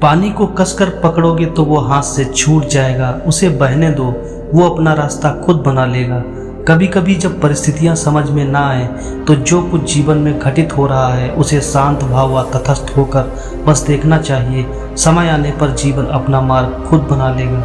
पानी को कसकर पकड़ोगे तो वो हाथ से छूट जाएगा, उसे बहने दो, वो अपना रास्ता खुद बना लेगा। कभी कभी जब परिस्थितियां समझ में ना आए तो जो कुछ जीवन में घटित हो रहा है उसे शांत भाव व तटस्थ होकर बस देखना चाहिए। समय आने पर जीवन अपना मार्ग खुद बना लेगा।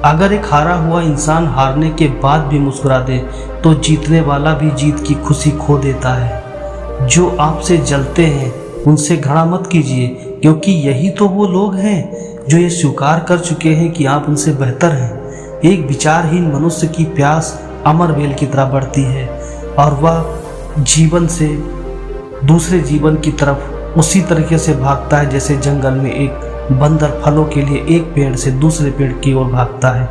अगर एक हारा हुआ इंसान हारने के बाद भी मुस्कुरा दे तो जीतने वाला भी जीत की खुशी खो देता है। जो आपसे जलते हैं उनसे घृणा मत कीजिए, क्योंकि यही तो वो लोग हैं जो ये स्वीकार कर चुके हैं कि आप उनसे बेहतर हैं। एक विचारहीन मनुष्य की प्यास अमर बेल की तरह बढ़ती है और वह जीवन से दूसरे जीवन की तरफ उसी तरीके से भागता है जैसे जंगल में एक बंदर फलों के लिए एक पेड़ से दूसरे पेड़ की ओर भागता है।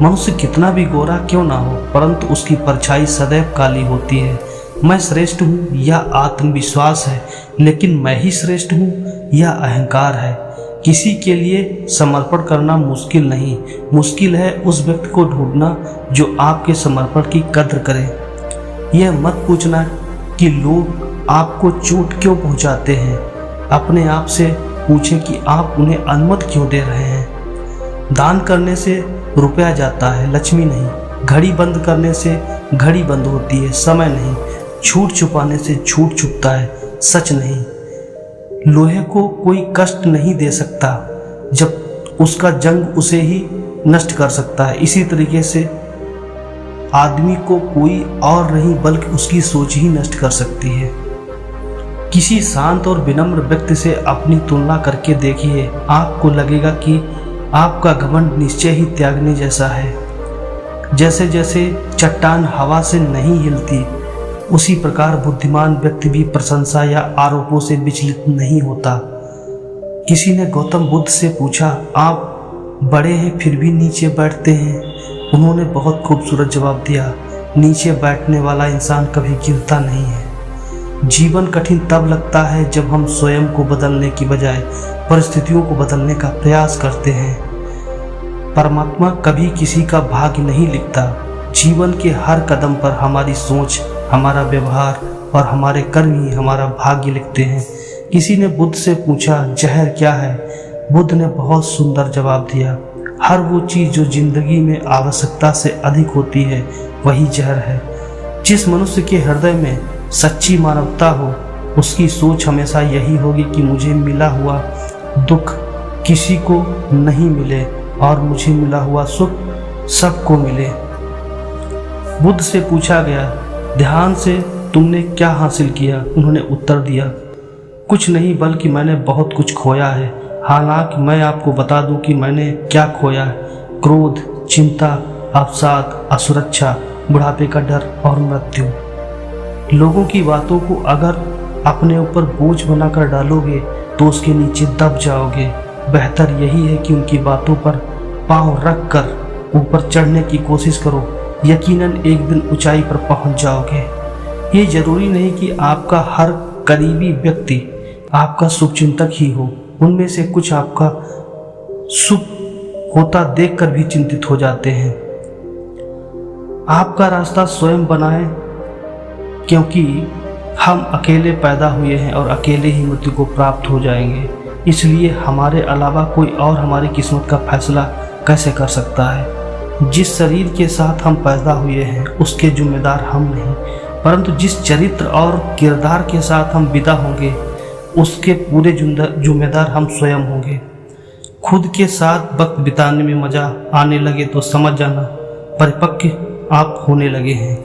मनुष्य कितना भी गोरा क्यों ना हो, परंतु उसकी परछाई सदैव काली होती है। मैं श्रेष्ठ हूँ यह आत्मविश्वास है, लेकिन मैं ही श्रेष्ठ हूँ यह अहंकार है। किसी के लिए समर्पण करना मुश्किल नहीं, मुश्किल है उस व्यक्ति को ढूंढना जो आपके समर्पण की कद्र करे। यह मत पूछना कि लोग आपको चोट क्यों पहुंचाते हैं, अपने आप से पूछें कि आप उन्हें अनुमति क्यों दे रहे हैं। दान करने से रुपया जाता है, लक्ष्मी नहीं। घड़ी बंद करने से घड़ी बंद होती है, समय नहीं। झूठ छुपाने से झूठ छुपता है, सच नहीं। लोहे को कोई कष्ट नहीं दे सकता जब उसका जंग उसे ही नष्ट कर सकता है। इसी तरीके से आदमी को कोई और नहीं बल्कि उसकी सोच ही नष्ट कर सकती है। किसी शांत और विनम्र व्यक्ति से अपनी तुलना करके देखिए, आपको लगेगा कि आपका घमंड निश्चय ही त्यागने जैसा है। जैसे जैसे चट्टान हवा से नहीं हिलती, उसी प्रकार बुद्धिमान व्यक्ति भी प्रशंसा या आरोपों से विचलित नहीं होता। किसी ने गौतम बुद्ध से पूछा, आप बड़े हैं फिर भी नीचे बैठते हैं। उन्होंने बहुत खूबसूरत जवाब दिया, नीचे बैठने वाला इंसान कभी गिरता नहीं है। जीवन कठिन तब लगता है जब हम स्वयं को बदलने की बजाय परिस्थितियों को बदलने का प्रयास करते हैं। परमात्मा कभी किसी का भाग्य नहीं लिखता। जीवन के हर कदम पर हमारी सोच, हमारा व्यवहार और हमारे कर्म ही हमारा भाग्य लिखते हैं। किसी ने बुद्ध से पूछा, जहर क्या है? बुद्ध ने बहुत सुंदर जवाब दिया, हर वो चीज़ जो जिंदगी में आवश्यकता से अधिक होती है वही जहर है। जिस मनुष्य के हृदय में सच्ची मानवता हो उसकी सोच हमेशा यही होगी कि मुझे मिला हुआ दुख किसी को नहीं मिले और मुझे मिला हुआ सुख सबको मिले। बुद्ध से पूछा गया, ध्यान से तुमने क्या हासिल किया? उन्होंने उत्तर दिया, कुछ नहीं, बल्कि मैंने बहुत कुछ खोया है। हालांकि मैं आपको बता दूं कि मैंने क्या खोया है। क्रोध, चिंता, अवसाद, असुरक्षा, बुढ़ापे का डर और मृत्यु। लोगों की बातों को अगर अपने ऊपर बोझ बनाकर डालोगे तो उसके नीचे दब जाओगे। बेहतर यही है कि उनकी बातों पर पांव रख कर ऊपर चढ़ने की कोशिश करो। यकीनन एक दिन ऊंचाई पर पहुंच जाओगे। ये जरूरी नहीं कि आपका हर करीबी व्यक्ति आपका शुभचिंतक ही हो। उनमें से कुछ आपका सुख होता देखकर भी चिंतित हो जाते हैं। आपका रास्ता स्वयं बनाएं, क्योंकि हम अकेले पैदा हुए हैं और अकेले ही मृत्यु को प्राप्त हो जाएंगे। इसलिए हमारे अलावा कोई और हमारी किस्मत का फैसला कैसे कर सकता है। जिस शरीर के साथ हम पैदा हुए हैं उसके जिम्मेदार हम नहीं, परंतु जिस चरित्र और किरदार के साथ हम विदा होंगे उसके पूरे जिम्मेदार हम स्वयं होंगे। खुद के साथ वक्त बिताने में मजा आने लगे तो समझ जाना परिपक्व आप होने लगे हैं।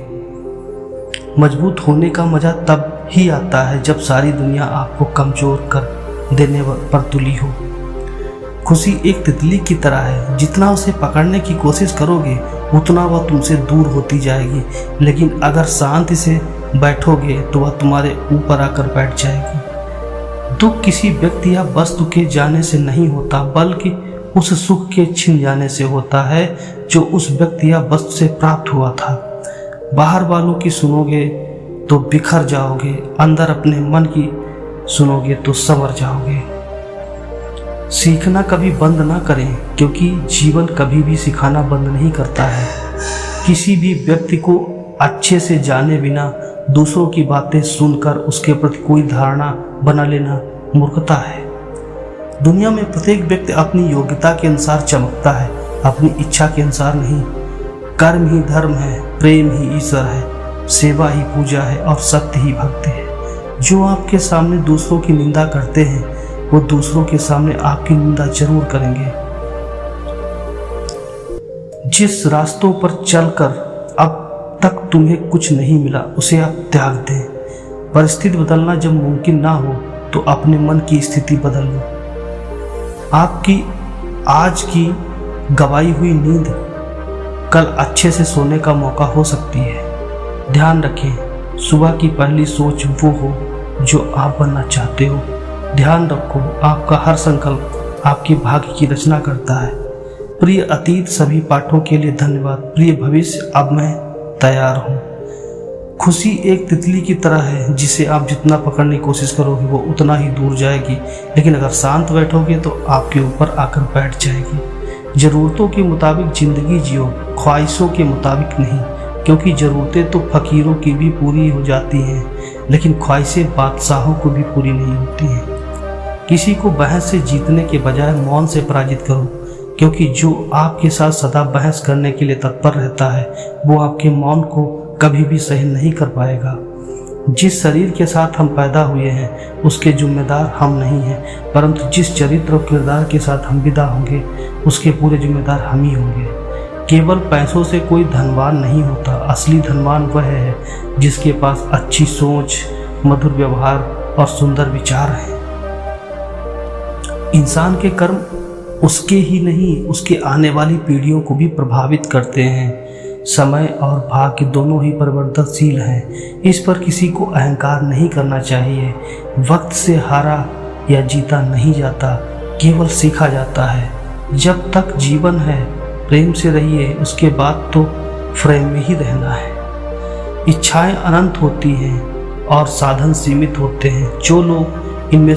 मजबूत होने का मजा तब ही आता है जब सारी दुनिया आपको कमजोर कर देने पर तुली हो। खुशी एक तितली की तरह है, जितना उसे पकड़ने की कोशिश करोगे उतना वह तुमसे दूर होती जाएगी, लेकिन अगर शांति से बैठोगे तो वह तुम्हारे ऊपर आकर बैठ जाएगी। दुख किसी व्यक्ति या वस्तु के जाने से नहीं होता, बल्कि उस सुख के छिन जाने से होता है जो उस व्यक्ति या वस्तु से प्राप्त हुआ था। बाहर वालों की सुनोगे तो बिखर जाओगे, अंदर अपने मन की सुनोगे तो संवर जाओगे। सीखना कभी बंद ना करें, क्योंकि जीवन कभी भी सिखाना बंद नहीं करता है। किसी भी व्यक्ति को अच्छे से जाने बिना दूसरों की बातें सुनकर उसके प्रति कोई धारणा बना लेना मूर्खता है। दुनिया में प्रत्येक व्यक्ति अपनी योग्यता के अनुसार चमकता है, अपनी इच्छा के अनुसार नहीं। कर्म ही धर्म है, प्रेम ही ईश्वर है, सेवा ही पूजा है और सत्य ही भक्ति है। जो आपके सामने दूसरों की निंदा करते हैं वो दूसरों के सामने आपकी निंदा जरूर करेंगे। जिस रास्तों पर चलकर अब तक तुम्हें कुछ नहीं मिला उसे आप त्याग दें। परिस्थिति बदलना जब मुमकिन ना हो तो अपने मन की स्थिति बदल लो। आपकी आज की गवाई हुई नींद कल अच्छे से सोने का मौका हो सकती है। ध्यान रखें, सुबह की पहली सोच वो हो जो आप बनना चाहते हो। ध्यान रखो, आपका हर संकल्प आपके भाग्य की रचना करता है। प्रिय अतीत सभी पाठों के लिए धन्यवाद। प्रिय भविष्य अब मैं तैयार हूँ। खुशी एक तितली की तरह है, जिसे आप जितना पकड़ने की कोशिश करोगे वो उतना ही दूर जाएगी, लेकिन अगर शांत बैठोगे तो आपके ऊपर आकर बैठ जाएगी। ज़रूरतों के मुताबिक ज़िंदगी जियो, ख्वाहिशों के मुताबिक नहीं, क्योंकि ज़रूरतें तो फकीरों की भी पूरी हो जाती हैं, लेकिन ख्वाहिशें बादशाहों को भी पूरी नहीं होती हैं। किसी को बहस से जीतने के बजाय मौन से पराजित करो, क्योंकि जो आपके साथ सदा बहस करने के लिए तत्पर रहता है वो आपके मौन को कभी भी सहन नहीं कर पाएगा। जिस शरीर के साथ हम पैदा हुए हैं उसके जिम्मेदार हम नहीं हैं, परंतु जिस चरित्र और किरदार के साथ हम विदा होंगे उसके पूरे जिम्मेदार हम ही होंगे। केवल पैसों से कोई धनवान नहीं होता, असली धनवान वह है जिसके पास अच्छी सोच, मधुर व्यवहार और सुंदर विचार हैं। इंसान के कर्म उसके ही नहीं उसके आने वाली पीढ़ियों को भी प्रभावित करते हैं। समय और भाग्य दोनों ही परिवर्तनशील हैं, इस पर किसी को अहंकार नहीं करना चाहिए। वक्त से हारा या जीता नहीं जाता, केवल सीखा जाता है। जब तक जीवन है प्रेम से रहिए, उसके बाद तो फ्रेम में ही रहना है। इच्छाएं अनंत होती हैं और साधन सीमित होते हैं। जो लोग इनमें